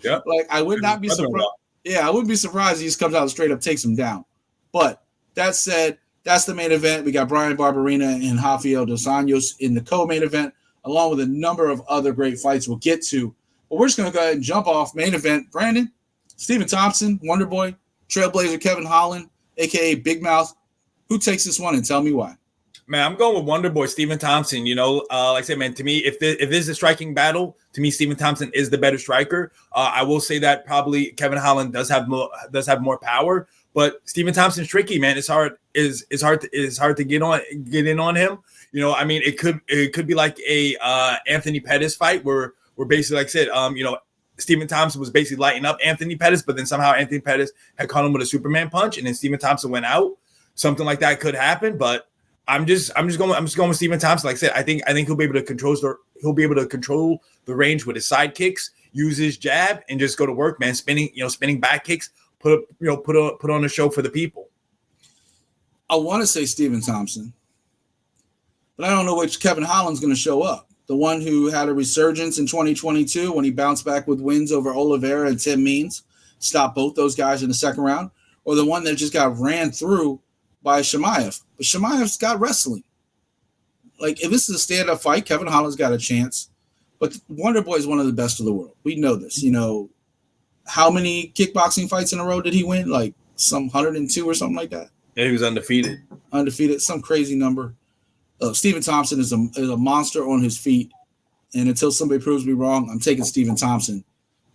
Speaker 2: I would not be surprised. Yeah, I wouldn't be surprised if he just comes out and straight up takes him down. But that said, that's the main event. We got Brian Barberena and Rafael Dos Anjos in the co-main event, along with a number of other great fights we'll get to. But we're just going to go ahead and jump off main event. Brandon, Stephen Thompson, Wonder Boy, Trailblazer Kevin Holland, a.k.a. Big Mouth. Who takes this one and tell me why?
Speaker 3: Man, I'm going with Wonder Boy, Stephen Thompson. Like I said, man, to me, if this is a striking battle, to me, Stephen Thompson is the better striker. I will say that probably Kevin Holland does have more power, but Stephen Thompson's tricky, man. It's hard to get in on him. I mean, it could be like a Anthony Pettis fight where basically, like I said, Stephen Thompson was basically lighting up Anthony Pettis, but then somehow Anthony Pettis had caught him with a Superman punch, and then Stephen Thompson went out. Something like that could happen, but I'm just going with Stephen Thompson. Like I said, I think he'll be able to control the range with his side kicks, use his jab, and just go to work, man. Spinning back kicks, put on a show for the people.
Speaker 2: I want to say Stephen Thompson, but I don't know which Kevin Holland's going to show up. The one who had a resurgence in 2022 when he bounced back with wins over Oliveira and Tim Means, stopped both those guys in the second round, or the one that just got ran through by Chimaev. But Chimaev's got wrestling. like if this is a stand-up fight, Kevin Holland's got a chance. But Wonder Boy is one of the best of the world. We know this. You know, how many kickboxing fights in a row did he win? Like some 102 or something like that.
Speaker 3: Yeah, he was undefeated.
Speaker 2: Undefeated, some crazy number. Stephen Thompson is a monster on his feet. And until somebody proves me wrong, I'm taking Stephen Thompson.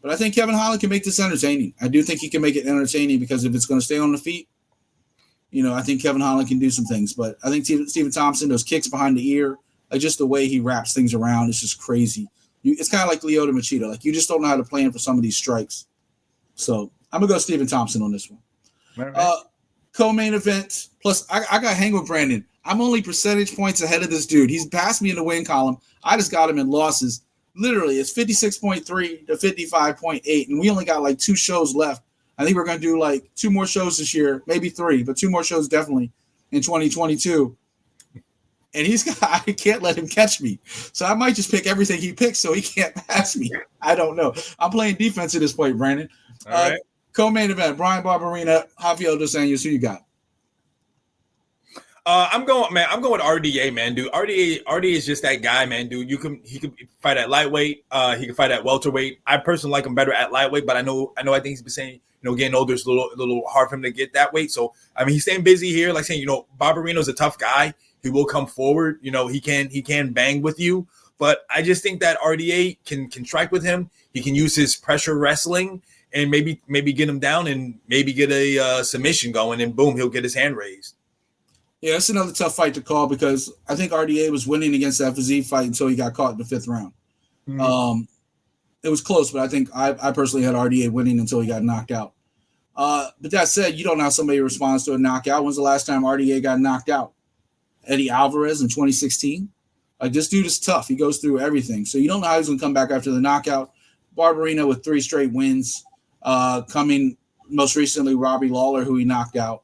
Speaker 2: But I think Kevin Holland can make this entertaining. I do think he can make it entertaining because if it's going to stay on the feet, you know, I think Kevin Holland can do some things. But I think Stephen Thompson, those kicks behind the ear, like just the way he wraps things around, it's just crazy. It's kind of like Lyoto Machida. Like you just don't know how to plan for some of these strikes. So I'm going to go Stephen Thompson on this one. Right. Co-main event. Plus, I got hang with Brandon. I'm only percentage points ahead of this dude. He's passed me in the win column. I just got him in losses. Literally, it's 56.3 to 55.8, and we only got like 2 shows left. I think we're going to do like 2 more shows this year, maybe 3, but 2 more shows definitely in 2022. And I can't let him catch me. So I might just pick everything he picks so he can't pass me. I don't know. I'm playing defense at this point, Brandon.
Speaker 3: All right.
Speaker 2: Co-main event, Brian Barberena, Javier Dos Anjos. Who you got?
Speaker 3: I'm going with RDA, man, dude. RDA is just that guy, man, dude. He could fight at lightweight. He can fight at welterweight. I personally like him better at lightweight, but I think he's been saying, you know, getting older is a little hard for him to get that weight. So I mean, he's staying busy here. Like saying, you know, Barbereno's a tough guy. He will come forward. You know, he can bang with you. But I just think that RDA can strike with him. He can use his pressure wrestling and maybe get him down and maybe get a submission going, and boom, he'll get his hand raised.
Speaker 2: Yeah, that's another tough fight to call because I think RDA was winning against that physique fight until he got caught in the 5th round. Mm-hmm. It was close, but I think I personally had RDA winning until he got knocked out. But that said, you don't know how somebody responds to a knockout. When's the last time RDA got knocked out? Eddie Alvarez in 2016? Like, this dude is tough. He goes through everything. So you don't know how he's going to come back after the knockout. Barberena with 3 straight wins. Coming most recently, Robbie Lawler, who he knocked out.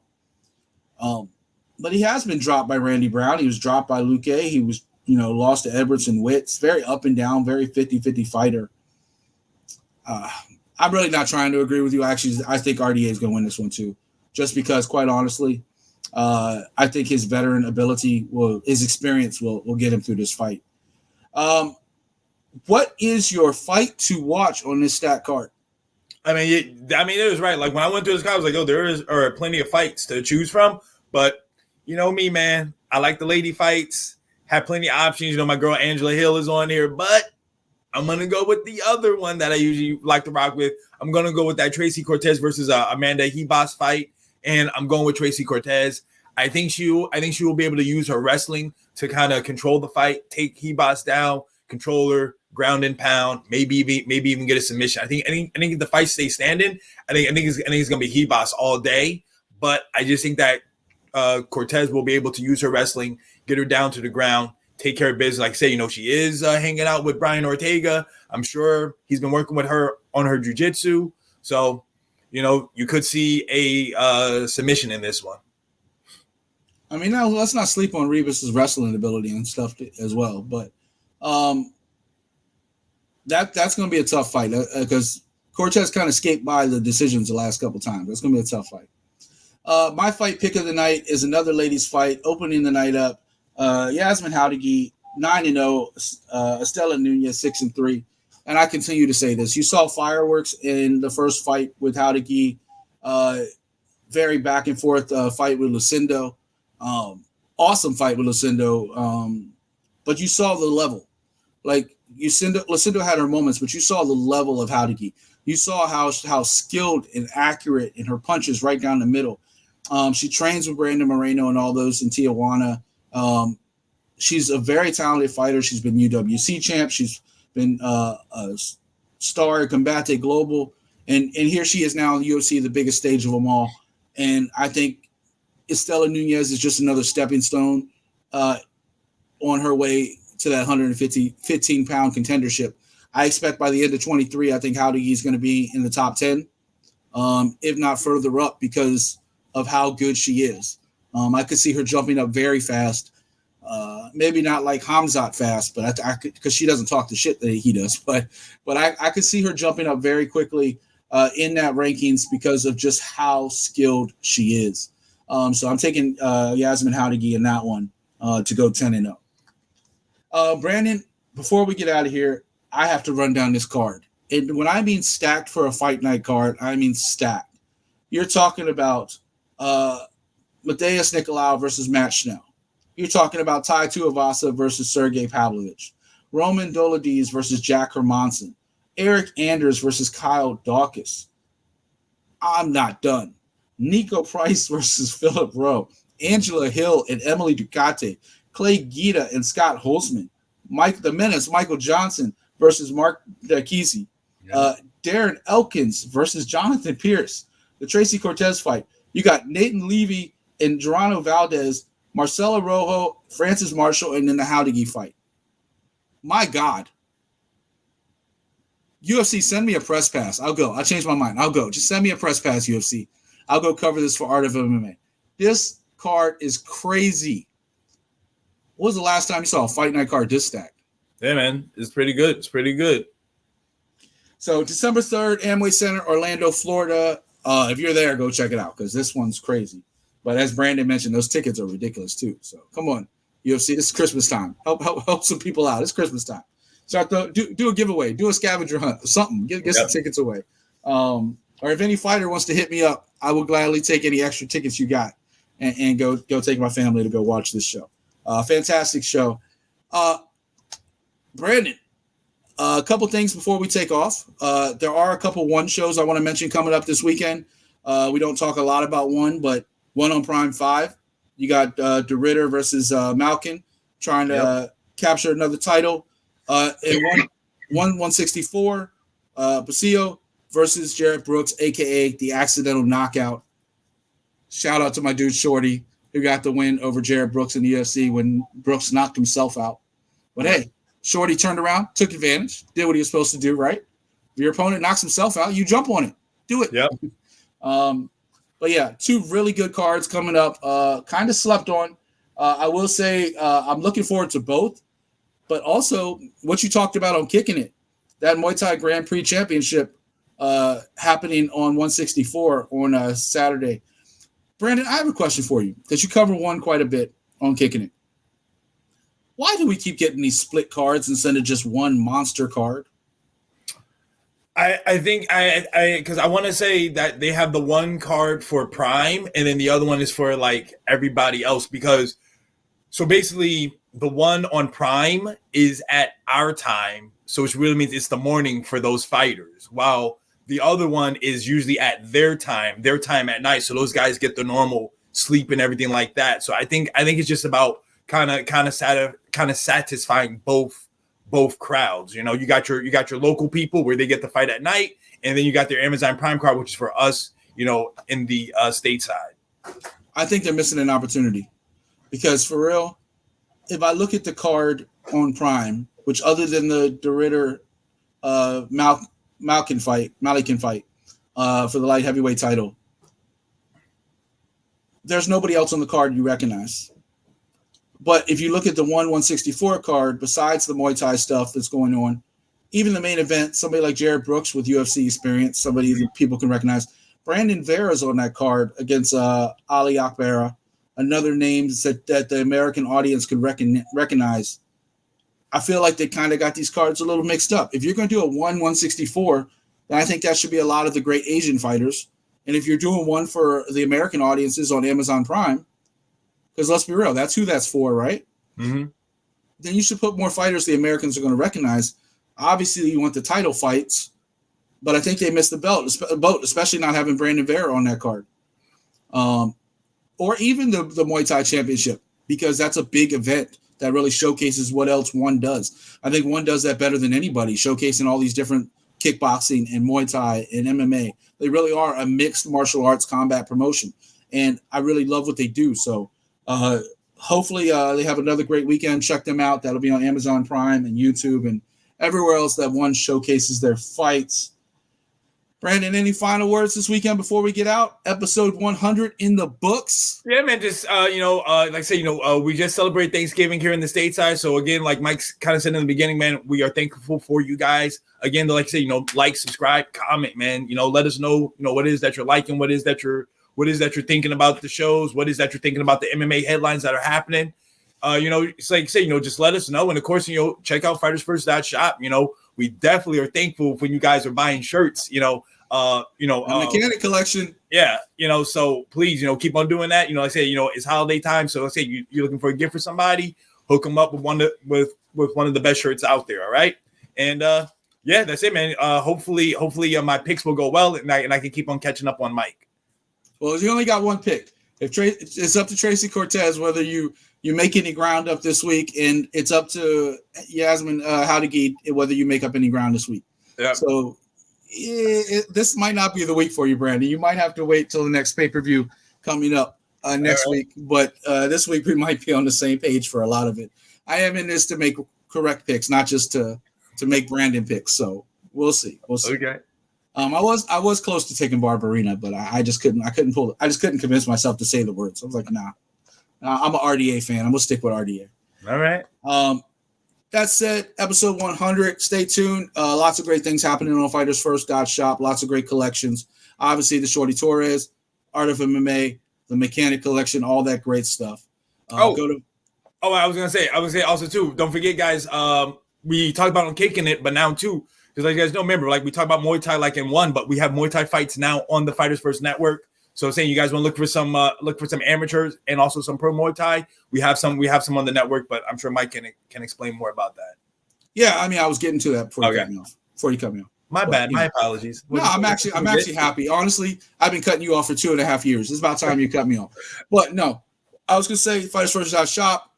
Speaker 2: But he has been dropped by Randy Brown. He was dropped by Luque. He was, you know, lost to Edwards and Witts. Very up and down, very 50-50 fighter. I'm really not trying to agree with you. Actually, I think RDA is going to win this one too. Just because, quite honestly, I think his veteran ability, his experience will get him through this fight. What is your fight to watch on this stat card?
Speaker 3: I mean, it was right. Like when I went through this card, I was like, oh, there are plenty of fights to choose from. But you know me, man. I like the lady fights. Have plenty of options. You know, my girl Angela Hill is on here, but I'm going to go with the other one that I usually like to rock with. I'm going to go with that Tracy Cortez versus Amanda Hebos fight, and I'm going with Tracy Cortez. I think she will be able to use her wrestling to kind of control the fight, take Hebos down, control her, ground and pound, maybe even get a submission. I think if the fight stays standing, I think it's going to be Hebos all day. But I just think that Cortez will be able to use her wrestling, get her down to the ground, take care of business. Like I say, you know, she is hanging out with Brian Ortega. I'm sure he's been working with her on her jiu-jitsu. So, you know, you could see a submission in this one.
Speaker 2: I mean, now let's not sleep on Rivas' wrestling ability and stuff as well. But that's going to be a tough fight because Cortez kind of escaped by the decisions the last couple times. That's going to be a tough fight. My fight pick of the night is another ladies fight, opening the night up. Yasmin Jauregui, 9-0, Estela Nunez, 6-3. And I continue to say this. You saw fireworks in the first fight with Jauregui, very back and forth fight with Lucindo. Awesome fight with Lucindo. But you saw the level. Like, Lucindo had her moments, but you saw the level of Jauregui. You saw how skilled and accurate in her punches right down the middle. She trains with Brandon Moreno and all those in Tijuana. She's a very talented fighter. She's been UWC champ. She's been a star at Combate Global. And here she is now in the UFC, the biggest stage of them all. And I think Estela Nunez is just another stepping stone on her way to that 15-pound contendership. I expect by the end of 23, I think Jauregui is going to be in the top 10, if not further up, because of how good she is. I could see her jumping up very fast. Maybe not like Hamzat fast, but I could, because she doesn't talk the shit that he does. But I could see her jumping up very quickly in that rankings because of just how skilled she is. So I'm taking Yasmin Jauregui in that one to go 10-0. Brandon, before we get out of here, I have to run down this card. And when I mean stacked for a fight night card, I mean stacked. You're talking about Matheus Nicolau versus Matt Schnell. You're talking about Tai Tuivasa versus Sergey Pavlovich. Roman Dolidze versus Jack Hermanson. Eric Anders versus Kyle Dawkins. I'm not done. Nico Price versus Philip Rowe. Angela Hill and Emily Ducati. Clay Guida and Scott Holzman. Mike the Menace, Michael Johnson versus Mark Kesey. Darren Elkins versus Jonathan Pierce. The Tracy Cortez fight. You got Nathan Levy and Geronimo Valdez, Marcelo Rojo, Francis Marshall, and then the Howdigi fight. My God. UFC, send me a press pass. I'll go. I'll change my mind. I'll go. Just send me a press pass, UFC. I'll go cover this for Art of MMA. This card is crazy. What was the last time you saw a fight night card this stacked?
Speaker 3: Yeah, man. It's pretty good. It's pretty good.
Speaker 2: So December 3rd, Amway Center, Orlando, Florida. If you're there, go check it out because this one's crazy. But as Brandon mentioned, those tickets are ridiculous too. So come on, UFC. This is Christmas time. Help some people out. It's Christmas time. Start do a giveaway, do a scavenger hunt, something. Get some tickets away. Or if any fighter wants to hit me up, I will gladly take any extra tickets you got and go take my family to go watch this show. Fantastic show. Brandon, a couple things before we take off. There are a couple one shows I want to mention coming up this weekend. We don't talk a lot about one, but one on Prime 5. You got De Ridder versus Malkin trying to capture another title. And 164, Basilio versus Jarrett Brooks, a.k.a. the accidental knockout. Shout out to my dude Shorty, who got the win over Jarrett Brooks in the UFC when Brooks knocked himself out. But hey, Shorty turned around, took advantage, did what he was supposed to do, right? If your opponent knocks himself out, you jump on it. Do it.
Speaker 3: Yeah.
Speaker 2: But yeah, two really good cards coming up. Kind of slept on. I will say I'm looking forward to both. But also what you talked about on Kicking It, that Muay Thai Grand Prix Championship happening on 164 on Saturday. Brandon, I have a question for you because you cover one quite a bit on Kicking It. Why do we keep getting these split cards instead of just one monster card?
Speaker 3: I think because I want to say that they have the one card for Prime and then the other one is for like everybody else because so basically the one on Prime is at our time, so which really means it's the morning for those fighters, while the other one is usually at their time at night, so those guys get the normal sleep and everything like that. So I think it's just about kind of satisfying both crowds. You know, you got your local people where they get to fight at night, and then you got their Amazon Prime card, which is for us, you know, in the stateside.
Speaker 2: I think they're missing an opportunity because for real, if I look at the card on Prime, which other than the De Ridder Malkin fight for the light heavyweight title, there's nobody else on the card you recognize. But if you look at the 164 card, besides the Muay Thai stuff that's going on, even the main event, somebody like Jarrett Brooks with UFC experience, somebody that people can recognize. Brandon Vera's on that card against Ali Akbara, another name that the American audience could recognize. I feel like they kind of got these cards a little mixed up. If you're going to do a 164, then I think that should be a lot of the great Asian fighters. And if you're doing one for the American audiences on Amazon Prime, because let's be real, that's who that's for, right?
Speaker 3: Mm-hmm.
Speaker 2: Then you should put more fighters the Americans are going to recognize. Obviously, you want the title fights, but I think they missed the boat, especially not having Brandon Vera on that card. Or even the Muay Thai Championship, because that's a big event that really showcases what else one does. I think one does that better than anybody, showcasing all these different kickboxing and Muay Thai and MMA. They really are a mixed martial arts combat promotion, and I really love what they do. So hopefully they have another great weekend. Check them out. That'll be on Amazon Prime and YouTube and everywhere else that one showcases their fights. Brandon, any final words this weekend before we get out? Episode 100 in the books.
Speaker 3: Yeah, man. Just like I said, we just celebrate Thanksgiving here in the stateside. So again, like Mike kind of said in the beginning, man, we are thankful for you guys. Again, like I say, like, subscribe, comment, man. Let us know, what it is that you're liking, what is that you're thinking about the shows, what is that you're thinking about the MMA headlines that are happening. it's like say, just let us know. And of course, check out FightersFirst.shop. We definitely are thankful when you guys are buying shirts. The
Speaker 2: mechanic collection.
Speaker 3: Yeah, so please, keep on doing that. Like I say, it's holiday time, so let's say you're looking for a gift for somebody, hook them up with one of the best shirts out there. All right, and yeah, that's it, man. Hopefully, my picks will go well, and I can keep on catching up on Mike.
Speaker 2: Well, you only got one pick. It's up to Tracy Cortez whether you make any ground up this week, and it's up to Yasmin Howdegui whether you make up any ground this week.
Speaker 3: Yeah.
Speaker 2: So this might not be the week for you, Brandon. You might have to wait till the next pay-per-view coming up next week. But this week we might be on the same page for a lot of it. I am in this to make correct picks, not just to make Brandon picks. So we'll see.
Speaker 3: Okay.
Speaker 2: I was close to taking Barbarina, but I just couldn't convince myself to say the words. I was like, nah. I'm an RDA fan. I'm gonna stick with RDA.
Speaker 3: All right.
Speaker 2: That said, episode 100. Stay tuned. Lots of great things happening on FightersFirst.shop. Lots of great collections. Obviously, the Shorty Torres, Art of MMA, the Mechanic collection, all that great stuff.
Speaker 3: I was gonna say also too. Don't forget, guys. We talked about on Kicking It, but now too, because like you guys don't remember, like we talked about Muay Thai like in one, but we have Muay Thai fights now on the Fighters First Network. So saying you guys want to look for some amateurs and also some pro Muay Thai. We have some on the network, but I'm sure Mike can explain more about that.
Speaker 2: Yeah, I mean, I was getting to that before you cut me off.
Speaker 3: My bad. My apologies.
Speaker 2: No, I'm actually happy. Honestly, I've been cutting you off for 2.5 years. It's about time you cut me off. But no, I was gonna say FightersFirst.shop.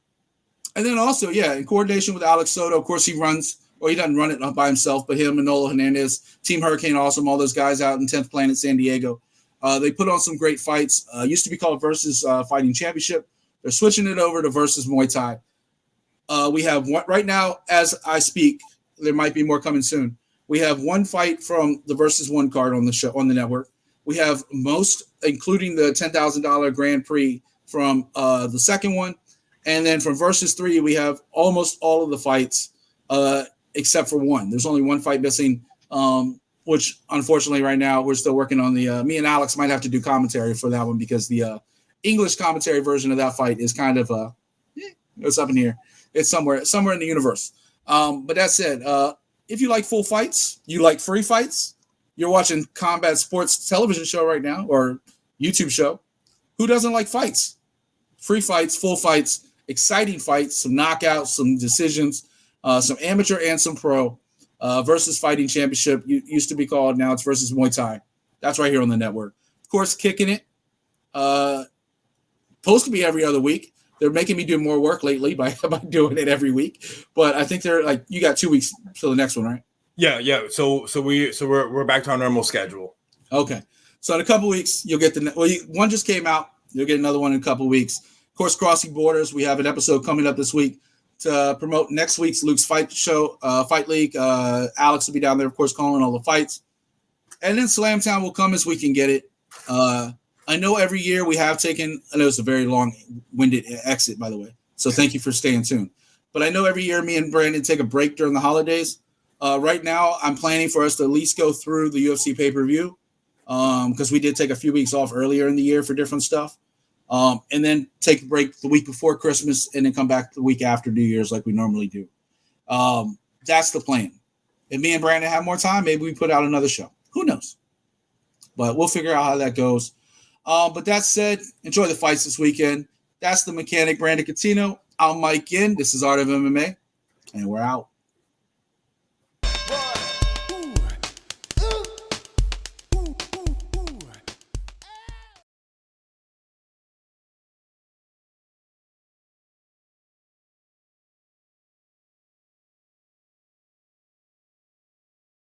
Speaker 2: And then also, yeah, in coordination with Alex Soto, of course, he doesn't run it by himself, but him, Manolo Hernandez, Team Hurricane Awesome, all those guys out in 10th Planet San Diego. They put on some great fights. Used to be called Versus Fighting Championship. They're switching it over to Versus Muay Thai. We have one right now, as I speak. There might be more coming soon. We have one fight from the Versus One card on the show on the network. We have most, including the $10,000 Grand Prix from the second one. And then from Versus 3, we have almost all of the fights except for one. There's only one fight missing, which unfortunately right now we're still working on the me and Alex might have to do commentary for that one because the English commentary version of that fight is kind of it's up in here. It's somewhere in the universe. But that said, if you like full fights, you like free fights, you're watching Combat Sports television show right now or YouTube show. Who doesn't like fights? Free fights, full fights, exciting fights, some knockouts, some decisions, some amateur and some pro. Versus Fighting Championship used to be called. Now it's Versus Muay Thai. That's right here on the network. Of course, Kicking It. Supposed to be every other week. They're making me do more work lately by doing it every week. But I think they're like, you got 2 weeks till the next one, right?
Speaker 3: Yeah. So we're back to our normal schedule.
Speaker 2: Okay. So in a couple weeks, you'll get one just came out. You'll get another one in a couple weeks. Of course, Crossing Borders. We have an episode coming up this week to promote next week's Luke's Fight Show, Fight League. Alex will be down there, of course, calling all the fights. And then Slamtown will come as we can get it. I know every year we have taken, I know it's a very long-winded exit, by the way, so thank you for staying tuned. But I know every year me and Brandon take a break during the holidays. Right now, I'm planning for us to at least go through the UFC pay-per-view because we did take a few weeks off earlier in the year for different stuff. And then take a break the week before Christmas and then come back the week after New Year's like we normally do. That's the plan. If me and Brandon have more time, maybe we put out another show. Who knows? But we'll figure out how that goes. But that said, enjoy the fights this weekend. That's the Mechanic, Brandon Cuttino. I'm Mike Ginn. This is Art of MMA, and we're out.